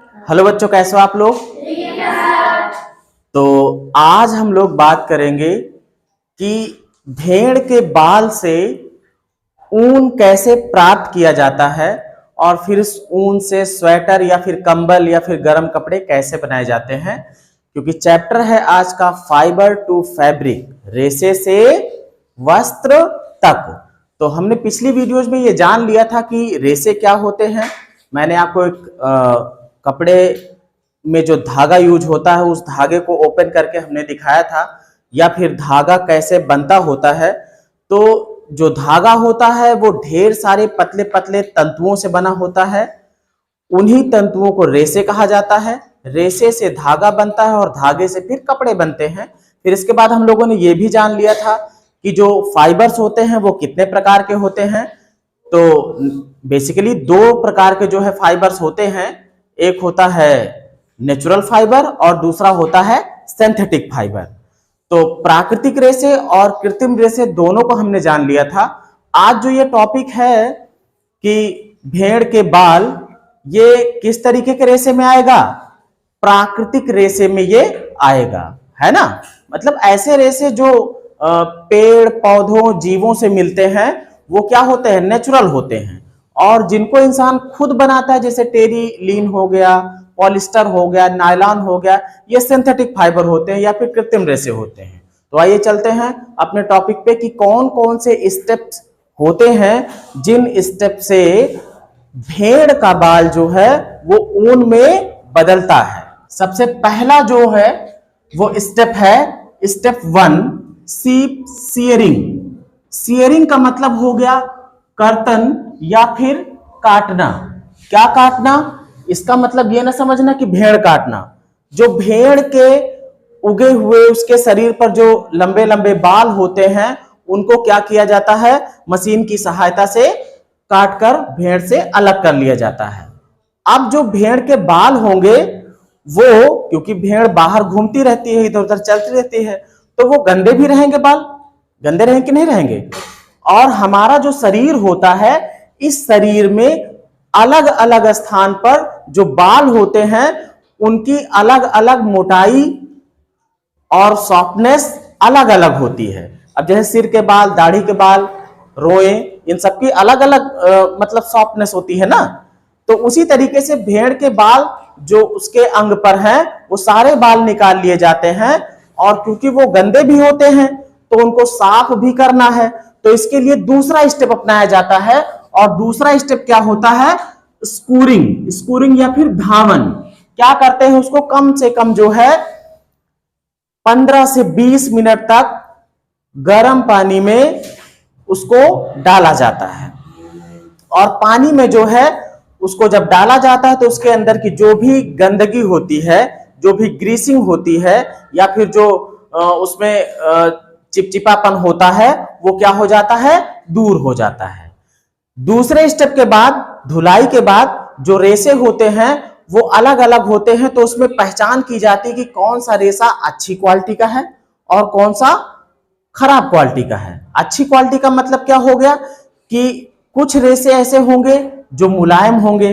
Hello बच्चों, कैसे हो आप लोग। तो आज हम लोग बात करेंगे कि भेड़ के बाल से ऊन कैसे प्राप्त किया जाता है और फिर इस ऊन से स्वेटर या फिर कंबल या फिर गर्म कपड़े कैसे बनाए जाते हैं। क्योंकि चैप्टर है आज का फाइबर टू फैब्रिक, रेशे से वस्त्र तक। तो हमने पिछली वीडियोज में ये जान लिया था कि रेशे क्या होते हैं। मैंने आपको एक कपड़े में जो धागा यूज होता है उस धागे को ओपन करके हमने दिखाया था, या फिर धागा कैसे बनता होता है। तो जो धागा होता है वो ढेर सारे पतले पतले तंतुओं से बना होता है। उन्हीं तंतुओं को रेशे कहा जाता है। रेशे से धागा बनता है और धागे से फिर कपड़े बनते हैं। फिर इसके बाद हम लोगों ने ये भी जान लिया था कि जो फाइबर्स होते हैं वो कितने प्रकार के होते हैं। तो बेसिकली दो प्रकार के जो है फाइबर्स होते हैं, एक होता है नेचुरल फाइबर और दूसरा होता है सिंथेटिक फाइबर। तो प्राकृतिक रेशे और कृत्रिम रेशे दोनों को हमने जान लिया था। आज जो ये टॉपिक है कि भेड़ के बाल, ये किस तरीके के रेशे में आएगा, प्राकृतिक रेशे में ये आएगा, है ना। मतलब ऐसे रेशे जो पेड़ पौधों जीवों से मिलते हैं वो क्या होते हैं, नेचुरल होते हैं। और जिनको इंसान खुद बनाता है, जैसे टेरिलीन हो गया, पॉलिस्टर हो गया, नायलॉन हो गया, ये सिंथेटिक फाइबर होते हैं या फिर कृत्रिम रेशे होते हैं। तो आइए चलते हैं अपने टॉपिक पे कि कौन कौन से स्टेप्स होते हैं जिन स्टेप से भेड़ का बाल जो है वो ऊन में बदलता है। सबसे पहला जो है वो स्टेप है स्टेप 1, सीप सीयरिंग। सीयरिंग का मतलब हो गया कर्तन या फिर काटना। क्या काटना, इसका मतलब ये ना समझना कि भेड़ काटना। जो भेड़ के उगे हुए उसके शरीर पर जो लंबे लंबे बाल होते हैं उनको क्या किया जाता है, मशीन की सहायता से काटकर भेड़ से अलग कर लिया जाता है। अब जो भेड़ के बाल होंगे वो, क्योंकि भेड़ बाहर घूमती रहती है, इधर उधर चलती रहती है, तो वो गंदे भी रहेंगे, बाल गंदे रहेंगे कि नहीं रहेंगे। और हमारा जो शरीर होता है, इस शरीर में अलग अलग स्थान पर जो बाल होते हैं उनकी अलग अलग मोटाई और सॉफ्टनेस अलग अलग होती है। अब जैसे सिर के बाल, दाढ़ी के बाल, रोए, इन सबकी अलग अलग मतलब सॉफ्टनेस होती है ना। तो उसी तरीके से भेड़ के बाल जो उसके अंग पर हैं वो सारे बाल निकाल लिए जाते हैं, और क्योंकि वो गंदे भी होते हैं तो उनको साफ भी करना है। तो इसके लिए दूसरा स्टेप अपनाया जाता है, और दूसरा स्टेप क्या होता है, स्कूरिंग। स्कूरिंग या फिर धावन। क्या करते हैं, उसको कम से कम जो है 15 से 20 मिनट तक गर्म पानी में उसको डाला जाता है। और पानी में जो है उसको जब डाला जाता है तो उसके अंदर की जो भी गंदगी होती है, जो भी ग्रीसिंग होती है, या फिर जो उसमें चिपचिपापन होता है, वो क्या हो जाता है, दूर हो जाता है। दूसरे स्टेप के बाद, धुलाई के बाद, जो रेशे होते हैं वो अलग अलग होते हैं। तो उसमें पहचान की जाती है कि कौन सा रेशा अच्छी क्वालिटी का है और कौन सा खराब क्वालिटी का है। अच्छी क्वालिटी का मतलब क्या हो गया कि कुछ रेशे ऐसे होंगे जो मुलायम होंगे,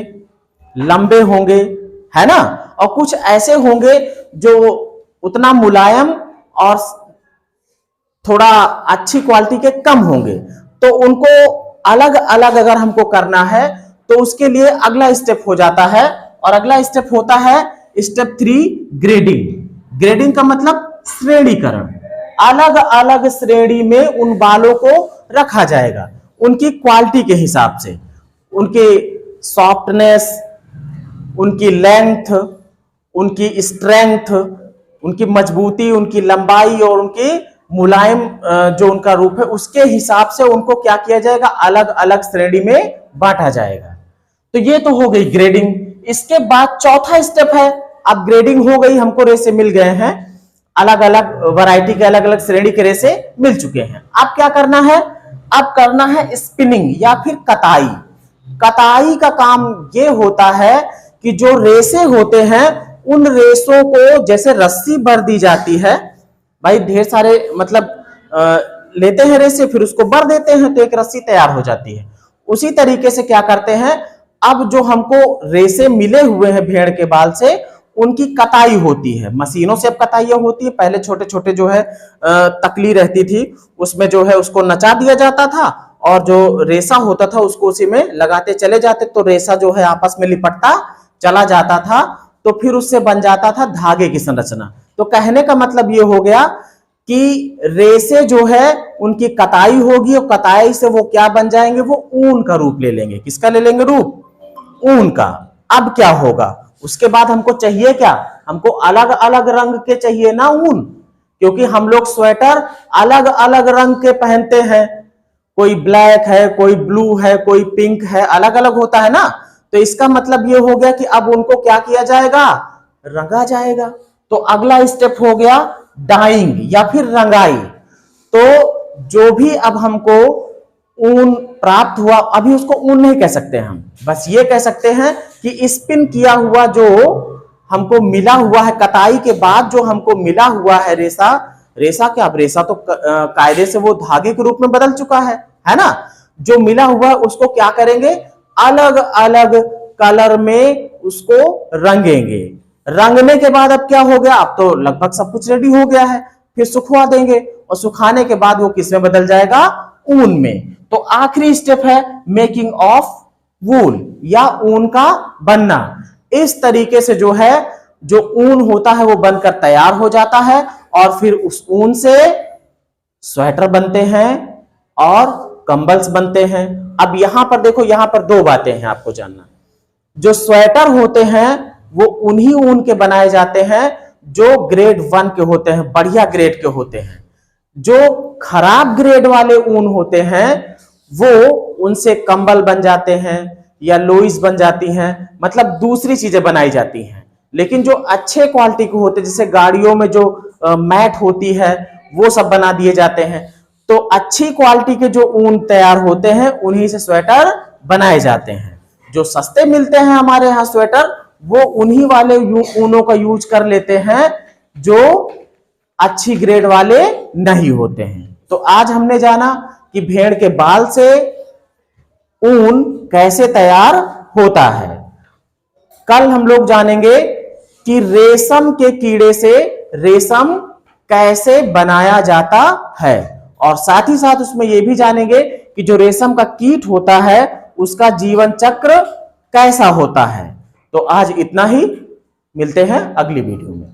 लंबे होंगे, है ना, और कुछ ऐसे होंगे जो उतना मुलायम और थोड़ा अच्छी क्वालिटी के कम होंगे। तो उनको अलग अलग अगर हमको करना है तो उसके लिए अगला स्टेप हो जाता है, और अगला स्टेप होता है स्टेप 3, ग्रेडिंग। ग्रेडिंग का मतलब श्रेणीकरण। अलग अलग श्रेणी में उन बालों को रखा जाएगा उनकी क्वालिटी के हिसाब से, उनकी सॉफ्टनेस, उनकी लेंथ, उनकी स्ट्रेंथ, उनकी मजबूती, उनकी लंबाई और उनकी मुलायम जो उनका रूप है, उसके हिसाब से उनको क्या किया जाएगा, अलग अलग श्रेणी में बांटा जाएगा। तो ये तो हो गई ग्रेडिंग। इसके बाद चौथा स्टेप है, अब ग्रेडिंग हो गई, हमको रेशे मिल गए हैं, अलग अलग वैरायटी के अलग अलग श्रेणी के रेशे मिल चुके हैं। अब क्या करना है, अब करना है स्पिनिंग या फिर कताई। कताई का काम ये होता है कि जो रेशे होते हैं उन रेशों को जैसे रस्सी भर दी जाती है, भाई ढेर सारे मतलब लेते हैं रेशे, फिर उसको भर देते हैं तो एक रस्सी तैयार हो जाती है। उसी तरीके से क्या करते हैं, अब जो हमको रेशे मिले हुए हैं भेड़ के बाल से, उनकी कताई होती है, मशीनों से अब कताइयां होती है। पहले छोटे छोटे जो है तकली रहती थी, उसमें जो है उसको नचा दिया जाता था और जो रेशा होता था उसको उसी में लगाते चले जाते, तो रेशा जो है आपस में लिपटता चला जाता था, तो फिर उससे बन जाता था धागे की संरचना। तो कहने का मतलब ये हो गया कि रेशे जो है उनकी कताई होगी और कताई से वो क्या बन जाएंगे, वो ऊन का रूप ले लेंगे। किसका ले लेंगे रूप? ऊन का। अब क्या होगा उसके बाद? हमको चाहिए क्या? हमको अलग अलग रंग के चाहिए ना ऊन, क्योंकि हम लोग स्वेटर अलग अलग रंग के पहनते हैं, कोई ब्लैक है, कोई ब्लू है, कोई पिंक है, अलग अलग होता है ना। तो इसका मतलब ये हो गया कि अब उनको क्या किया जाएगा? रंगा जाएगा। तो अगला स्टेप हो गया डाइंग या फिर रंगाई। तो जो भी अब हमको ऊन प्राप्त हुआ, अभी उसको ऊन नहीं कह सकते हम, बस ये कह सकते हैं कि स्पिन किया हुआ जो हमको मिला हुआ है, कताई के बाद जो हमको मिला हुआ है रेशा, रेशा क्या, अब रेशा तो कायदे से वो धागे के रूप में बदल चुका है ना। जो मिला हुआ है उसको क्या करेंगे? अलग अलग कलर में उसको रंगेंगे। रंगने के बाद अब क्या हो गया? अब तो लगभग सब कुछ रेडी हो गया है, फिर सुखवा देंगे और सुखाने के बाद वो किस में बदल जाएगा? ऊन में। तो आखिरी स्टेप है मेकिंग ऑफ वूल या ऊन का बनना। इस तरीके से जो है जो ऊन होता है वो बनकर तैयार हो जाता है और फिर उस ऊन से स्वेटर बनते हैं और कंबल्स बनते हैं। अब यहां पर देखो, यहां पर दो बातें हैं आपको जानना। जो स्वेटर होते हैं वो उन्हीं ऊन के बनाए जाते हैं जो ग्रेड 1 के होते हैं, बढ़िया ग्रेड के होते हैं। जो खराब ग्रेड वाले ऊन होते हैं वो उनसे कंबल बन जाते हैं या लोइस बन जाती हैं, मतलब दूसरी चीजें बनाई जाती हैं। लेकिन जो अच्छे क्वालिटी के होते हैं, जैसे गाड़ियों में जो मैट होती है, वो सब बना दिए जाते हैं। तो अच्छी क्वालिटी के जो ऊन तैयार होते हैं उन्हीं से स्वेटर बनाए जाते हैं। जो सस्ते मिलते हैं हमारे यहाँ स्वेटर, वो उन्हीं वाले ऊनों का यूज कर लेते हैं जो अच्छी ग्रेड वाले नहीं होते हैं। तो आज हमने जाना कि भेड़ के बाल से ऊन कैसे तैयार होता है। कल हम लोग जानेंगे कि रेशम के कीड़े से रेशम कैसे बनाया जाता है, और साथ ही साथ उसमें यह भी जानेंगे कि जो रेशम का कीट होता है उसका जीवन चक्र कैसा होता है। तो आज इतना ही, मिलते हैं अगली वीडियो में।